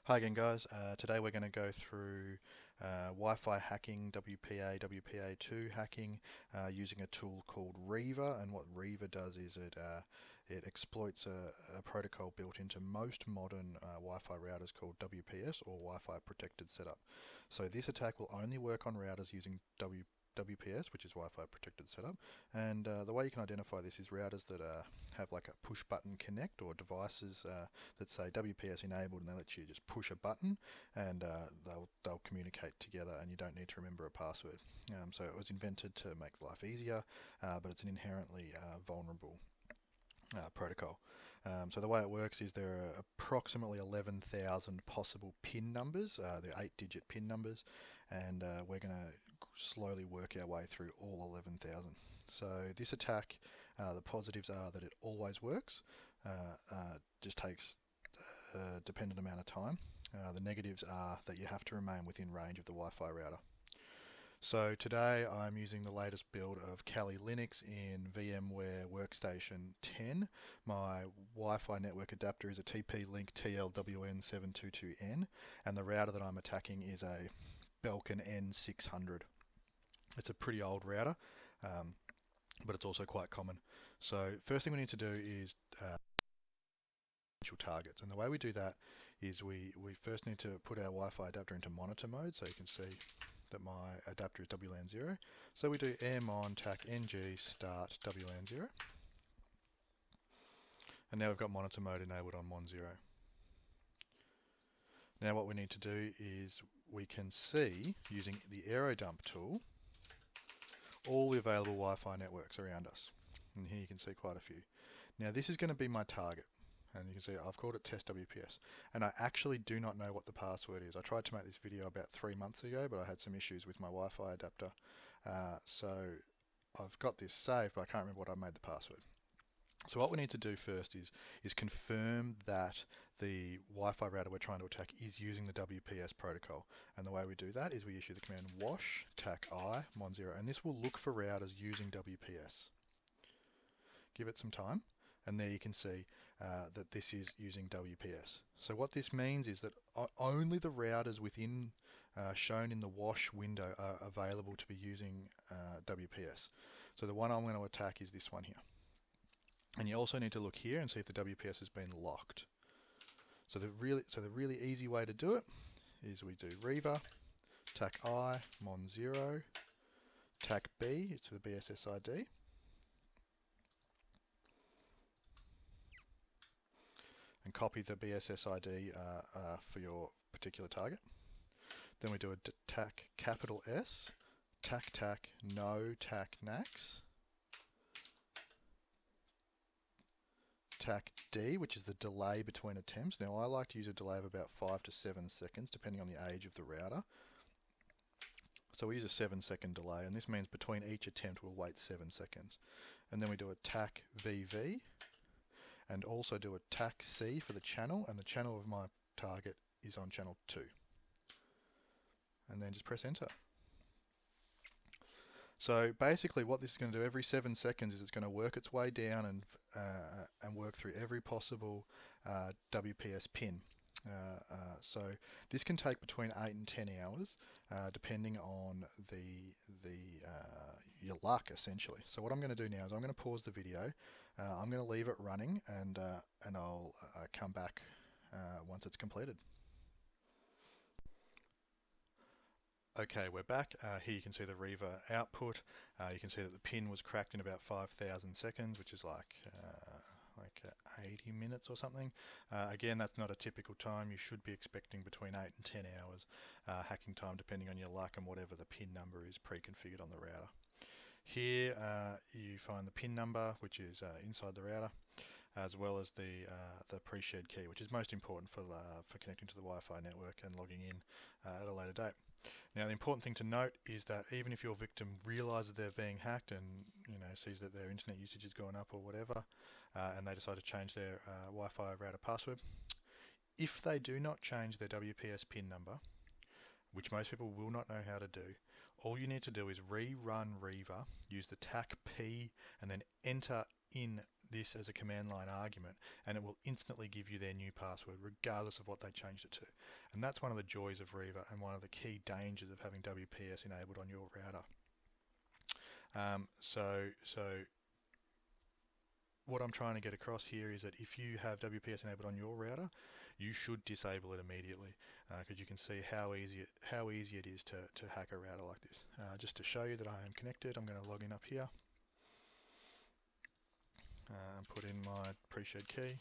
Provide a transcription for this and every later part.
Hi again guys, today we're going to go through Wi-Fi hacking, WPA, WPA2 hacking using a tool called Reaver. And what Reaver does is it exploits a protocol built into most modern Wi-Fi routers called WPS, or Wi-Fi protected setup. So this attack will only work on routers using WPS, which is Wi-Fi protected setup. And the way you can identify this is routers that have like a push button connect, or devices that say WPS enabled, and they let you just push a button and they'll communicate together, and you don't need to remember a password. So it was invented to make life easier, but it's an inherently vulnerable protocol. So the way it works is there are approximately 11,000 possible PIN numbers. They're 8-digit PIN numbers, and we're going to slowly work our way through all 11,000. So this attack, the positives are that it always works. Just takes a dependent amount of time. The negatives are that you have to remain within range of the Wi-Fi router. So today I'm using the latest build of Kali Linux in VMware Workstation 10. My Wi-Fi network adapter is a TP-Link TLWN722N, and the router that I'm attacking is a Belkin N600. It's a pretty old router, um, but it's also quite common. So first thing we need to do is targets, and the way we do that is we first need to put our Wi-Fi adapter into monitor mode, so you can see that my adapter is WLAN 0. So we do airmon tac ng start WLAN 0, and now we've got monitor mode enabled on mon 0. Now what we need to do is we can see, using the aerodump tool, all the available Wi-Fi networks around us, and here you can see quite a few. Now this is going to be my target, and you can see I've called it test WPS, and I actually do not know what the password is. I tried to make this video about 3 months ago, but I had some issues with my Wi-Fi adapter, so I've got this saved, but I can't remember what I made the password. So what we need to do first is confirm that the Wi-Fi router we're trying to attack is using the WPS protocol. And the way we do that is we issue the command wash tac I mon 0, and this will look for routers using WPS. Give it some time, and there you can see that this is using WPS. So what this means is that only the routers within shown in the wash window are available to be using WPS. So the one I'm going to attack is this one here. And you also need to look here and see if the WPS has been locked. So the really easy way to do it is we do Reaver tac I mon 0 tac B, it's the BSS ID, and copy the BSS ID for your particular target. Then we do a tac capital S, tac tac no tac nax, tac D, which is the delay between attempts. Now I like to use a delay of about 5 to 7 seconds depending on the age of the router. So we use a 7-second delay, and this means between each attempt we'll wait 7 seconds. And then we do a tac VV, and also do a tac C for the channel, and the channel of my target is on channel 2. And then just press enter. So basically what this is going to do every 7 seconds is it's going to work its way down and work through every possible WPS pin. So this can take between 8 and 10 hours, depending on your luck, essentially. So what I'm going to do now is I'm going to pause the video. I'm going to leave it running, and I'll come back once it's completed. Okay, we're back. Here you can see the Reaver output. You can see that the pin was cracked in about 5,000 seconds, which is like 80 minutes or something. Again, that's not a typical time. You should be expecting between 8 and 10 hours hacking time, depending on your luck and whatever the pin number is pre-configured on the router. Here you find the pin number, which is inside the router, as well as the pre-shared key, which is most important for connecting to the Wi-Fi network and logging in at a later date. Now, the important thing to note is that even if your victim realizes they're being hacked and sees that their internet usage has gone up or whatever, and they decide to change their Wi-Fi router password, if they do not change their WPS PIN number, which most people will not know how to do, all you need to do is rerun Reaver, use the tac P, and then enter in this as a command line argument, and it will instantly give you their new password regardless of what they changed it to. And that's one of the joys of Riva and one of the key dangers of having WPS enabled on your router. So what I'm trying to get across here is that if you have WPS enabled on your router, you should disable it immediately, because you can see how easy it is to hack a router like this. Just to show you that I am connected, I'm going to log in up here, put in my pre-shared key.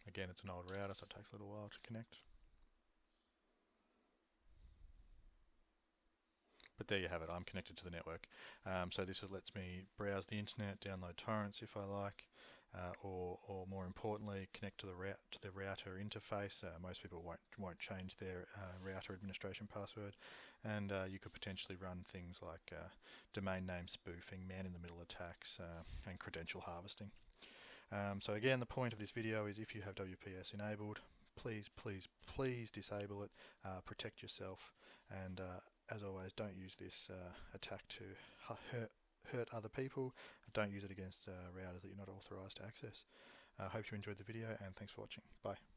Again, it's an old router, so it takes a little while to connect. But there you have it, I'm connected to the network. So this lets me browse the internet, download torrents if I like, or more importantly, connect to the router interface. Most people won't change their router administration password, and you could potentially run things like domain name spoofing, man-in-the-middle attacks, and credential harvesting. So again, the point of this video is if you have WPS enabled, please disable it, protect yourself, and as always, don't use this attack to hurt other people. Don't use it against routers that you're not authorized to access. I hope you enjoyed the video, and thanks for watching. Bye.